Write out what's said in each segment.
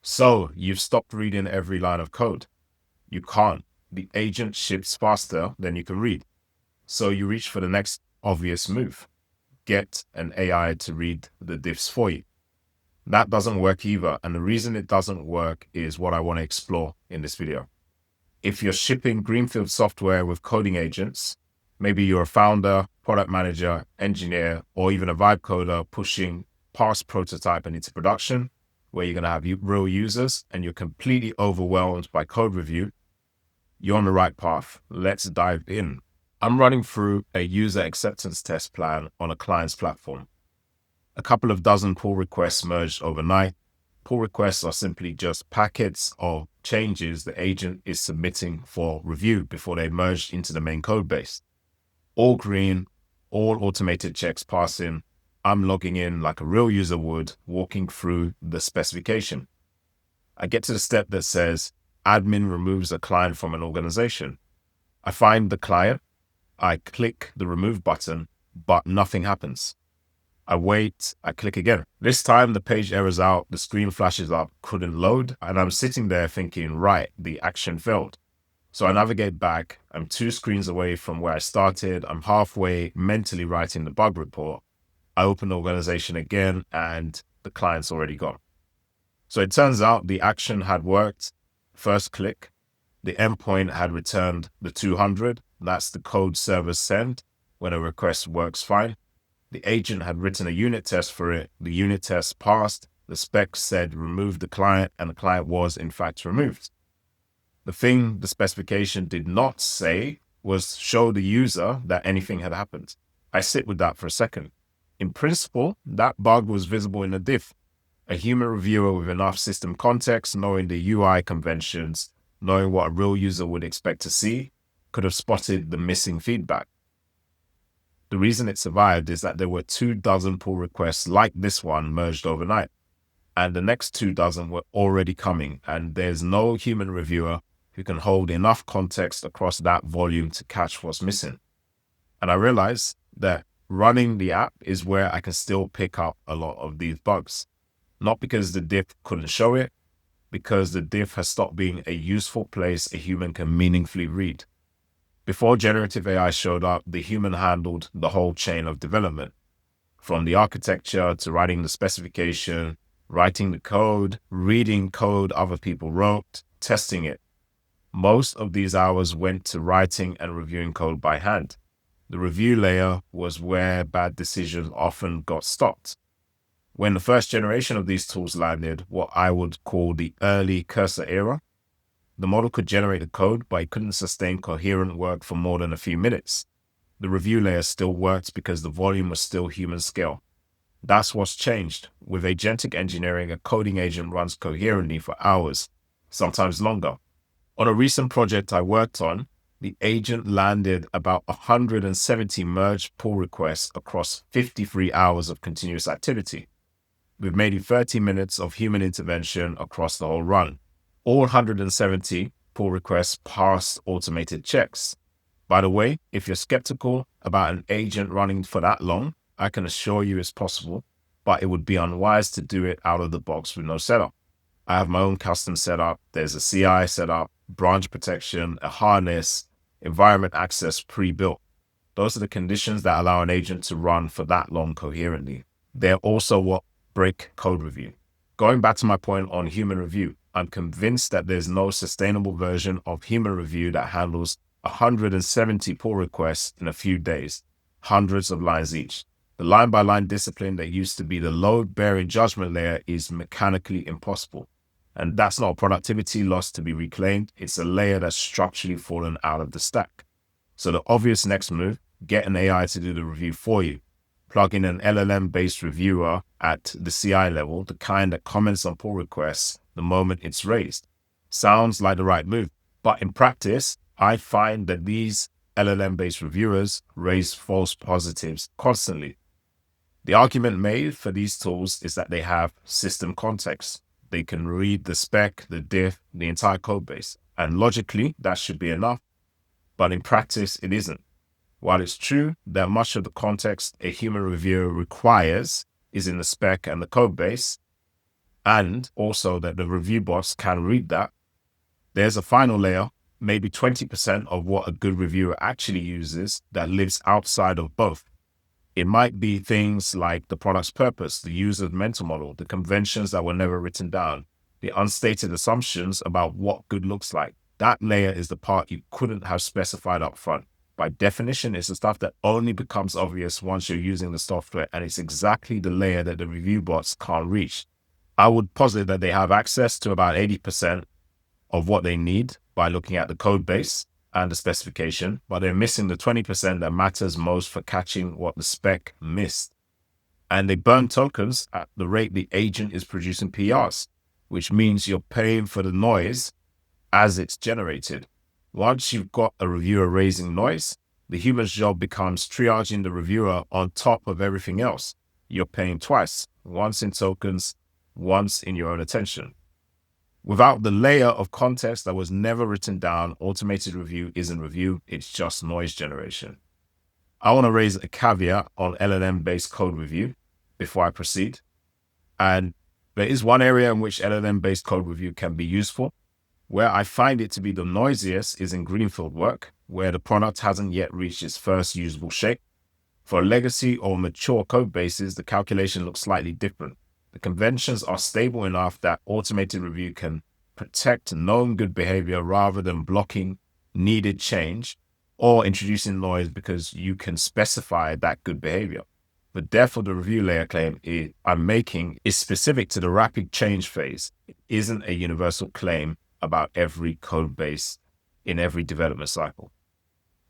So you've stopped reading every line of code. You can't. The agent ships faster than you can read. So you reach for the next obvious move. Get an AI to read the diffs for you. That doesn't work either. And the reason it doesn't work is what I want to explore in this video. If you're shipping greenfield software with coding agents, maybe you're a founder, product manager, engineer, or even a vibe coder pushing past prototype and into production, where you're going to have real users and you're completely overwhelmed by code review, you're on the right path. Let's dive in. I'm running through a user acceptance test plan on a client's platform. A couple of dozen pull requests merged overnight. Pull requests are simply just packets of changes the agent is submitting for review before they merge into the main code base. All green, all automated checks passing. I'm logging in like a real user would, walking through the specification. I get to the step that says admin removes a client from an organization. I find the client, I click the remove button, but nothing happens. I wait, I click again. This time the page errors out, the screen flashes up, couldn't load, and I'm sitting there thinking, right, the action failed. So I navigate back, I'm 2 screens away from where I started, I'm halfway mentally writing the bug report. I open the organization again and the client's already gone. So it turns out the action had worked. First click, the endpoint had returned the 200. That's the code server send when a request works fine. The agent had written a unit test for it. The unit test passed. The spec said remove the client, and the client was in fact removed. The thing the specification did not say was show the user that anything had happened. I sit with that for a second. In principle, that bug was visible in a diff. A human reviewer with enough system context, knowing the UI conventions, knowing what a real user would expect to see, could have spotted the missing feedback. The reason it survived is that there were 2 dozen pull requests like this one merged overnight, and the next 2 dozen were already coming, and there's no human reviewer who can hold enough context across that volume to catch what's missing. And I realized that running the app is where I can still pick up a lot of these bugs. Not because the diff couldn't show it, because the diff has stopped being a useful place a human can meaningfully read. Before generative AI showed up, the human handled the whole chain of development, from the architecture to writing the specification, writing the code, reading code other people wrote, testing it. Most of these hours went to writing and reviewing code by hand. The review layer was where bad decisions often got stopped. When the first generation of these tools landed, what I would call the early cursor era, the model could generate the code, but it couldn't sustain coherent work for more than a few minutes. The review layer still worked because the volume was still human scale. That's what's changed. With agentic engineering, a coding agent runs coherently for hours, sometimes longer. On a recent project I worked on, the agent landed about 170 merged pull requests across 53 hours of continuous activity, with maybe 30 minutes of human intervention across the whole run. All 170 pull requests passed automated checks. By the way, if you're skeptical about an agent running for that long, I can assure you it's possible, but it would be unwise to do it out of the box with no setup. I have my own custom setup. There's a CI setup, branch protection, a harness, environment access pre-built. Those are the conditions that allow an agent to run for that long coherently. They're also what break code review. Going back to my point on human review, I'm convinced that there's no sustainable version of human review that handles 170 pull requests in a few days, hundreds of lines each. The line-by-line discipline that used to be the load-bearing judgment layer is mechanically impossible. And that's not a productivity loss to be reclaimed. It's a layer that's structurally fallen out of the stack. So the obvious next move, get an AI to do the review for you. Plug in an LLM-based reviewer at the CI level, the kind that comments on pull requests the moment it's raised. Sounds like the right move. But in practice, I find that these LLM-based reviewers raise false positives constantly. The argument made for these tools is that they have system context. They can read the spec, the diff, the entire code base. And logically, that should be enough. But in practice, it isn't. While it's true that much of the context a human reviewer requires is in the spec and the code base, and also that the review bots can read that. There's a final layer, maybe 20% of what a good reviewer actually uses that lives outside of both. It might be things like the product's purpose, the user's mental model, the conventions that were never written down, the unstated assumptions about what good looks like. That layer is the part you couldn't have specified up front. By definition, it's the stuff that only becomes obvious once you're using the software, and it's exactly the layer that the review bots can't reach. I would posit that they have access to about 80% of what they need by looking at the code base and the specification, but they're missing the 20% that matters most for catching what the spec missed. And they burn tokens at the rate the agent is producing PRs, which means you're paying for the noise as it's generated. Once you've got a reviewer raising noise, the human's job becomes triaging the reviewer on top of everything else. You're paying twice, once in tokens, once in your own attention. Without the layer of context that was never written down, automated review isn't review, it's just noise generation. I want to raise a caveat on LLM-based code review before I proceed. And there is one area in which LLM-based code review can be useful. Where I find it to be the noisiest is in greenfield work, where the product hasn't yet reached its first usable shape. For legacy or mature code bases, the calculation looks slightly different. The conventions are stable enough that automated review can protect known good behavior rather than blocking needed change or introducing noise because you can specify that good behavior. The depth of the review layer claim I'm making is specific to the rapid change phase. It isn't a universal claim about every code base in every development cycle.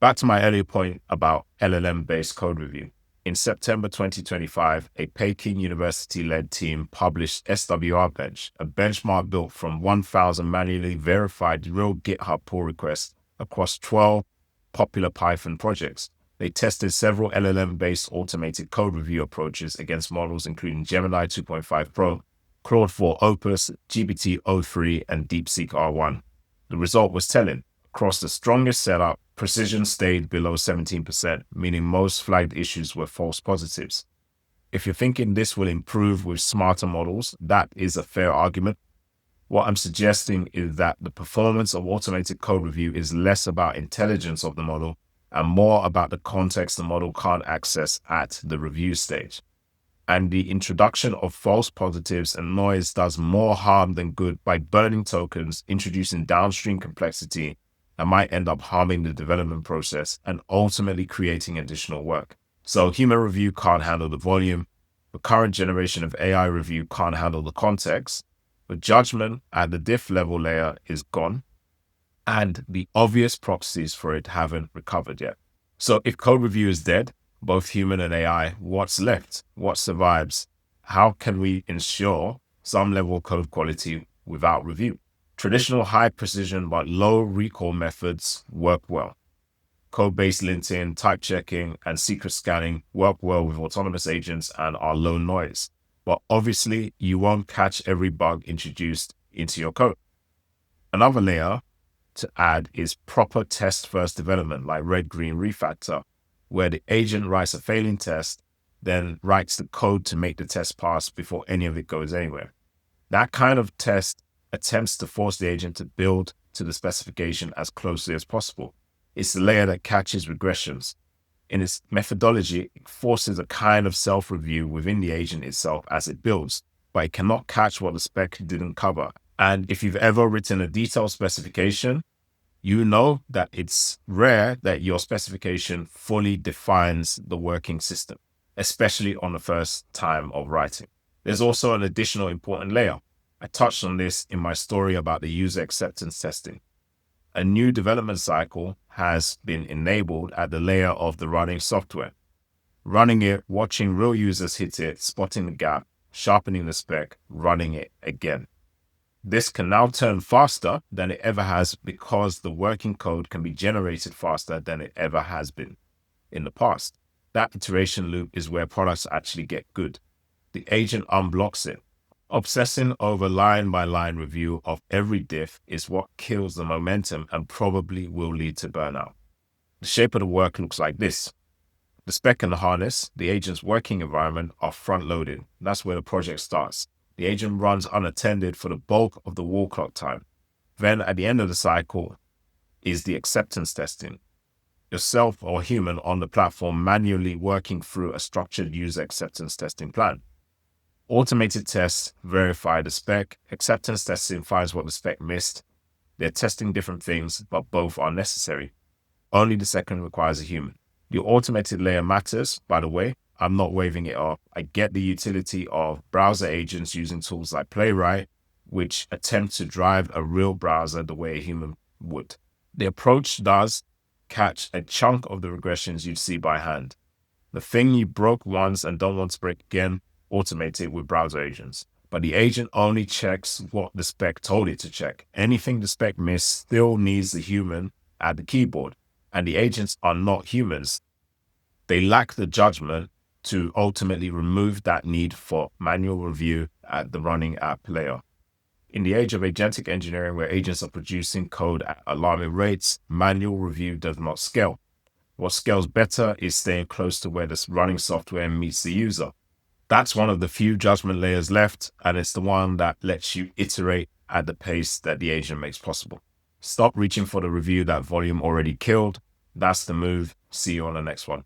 Back to my earlier point about LLM-based code review. In September 2025, a Peking University-led team published SWRBench, a benchmark built from 1,000 manually verified real GitHub pull requests across 12 popular Python projects. They tested several LLM-based automated code review approaches against models including Gemini 2.5 Pro, Claude 4 Opus, GPT-o3, and DeepSeek R1. The result was telling. Across the strongest setup, precision stayed below 17%, meaning most flagged issues were false positives. If you're thinking this will improve with smarter models, that is a fair argument. What I'm suggesting is that the performance of automated code review is less about intelligence of the model and more about the context the model can't access at the review stage. And the introduction of false positives and noise does more harm than good by burning tokens, introducing downstream complexity that might end up harming the development process and ultimately creating additional work. So human review can't handle the volume. The current generation of AI review can't handle the context. The judgment at the diff level layer is gone, and the obvious proxies for it haven't recovered yet. So if code review is dead, both human and AI, what's left? What survives? How can we ensure some level of code quality without review? Traditional high precision but low recall methods work well. Code-based linting, type checking, and secret scanning work well with autonomous agents and are low noise. But obviously, you won't catch every bug introduced into your code. Another layer to add is proper test-first development like red-green refactor, where the agent writes a failing test, then writes the code to make the test pass before any of it goes anywhere. That kind of test attempts to force the agent to build to the specification as closely as possible. It's the layer that catches regressions. In its methodology, it forces a kind of self-review within the agent itself as it builds, but it cannot catch what the spec didn't cover. And if you've ever written a detailed specification, you know that it's rare that your specification fully defines the working system, especially on the first time of writing. There's also an additional important layer. I touched on this in my story about the user acceptance testing. A new development cycle has been enabled at the layer of the running software. Running it, watching real users hit it, spotting the gap, sharpening the spec, running it again. This can now turn faster than it ever has because the working code can be generated faster than it ever has been in the past. That iteration loop is where products actually get good. The agent unblocks it. Obsessing over line-by-line review of every diff is what kills the momentum and probably will lead to burnout. The shape of the work looks like this. The spec and the harness, the agent's working environment, are front-loaded. That's where the project starts. The agent runs unattended for the bulk of the wall clock time. Then at the end of the cycle is the acceptance testing. Yourself or a human on the platform manually working through a structured user acceptance testing plan. Automated tests verify the spec. Acceptance testing finds what the spec missed. They're testing different things, but both are necessary. Only the second requires a human. The automated layer matters, by the way. I'm not waving it off. I get the utility of browser agents using tools like Playwright, which attempt to drive a real browser the way a human would. The approach does catch a chunk of the regressions you'd see by hand. The thing you broke once and don't want to break again, automate it with browser agents. But the agent only checks what the spec told it to check. Anything the spec missed still needs the human at the keyboard. And the agents are not humans. They lack the judgment to ultimately remove that need for manual review at the running app layer. In the age of agentic engineering, where agents are producing code at alarming rates, manual review does not scale. What scales better is staying close to where the running software meets the user. That's one of the few judgment layers left, and it's the one that lets you iterate at the pace that the agent makes possible. Stop reaching for the review that volume already killed. That's the move. See you on the next one.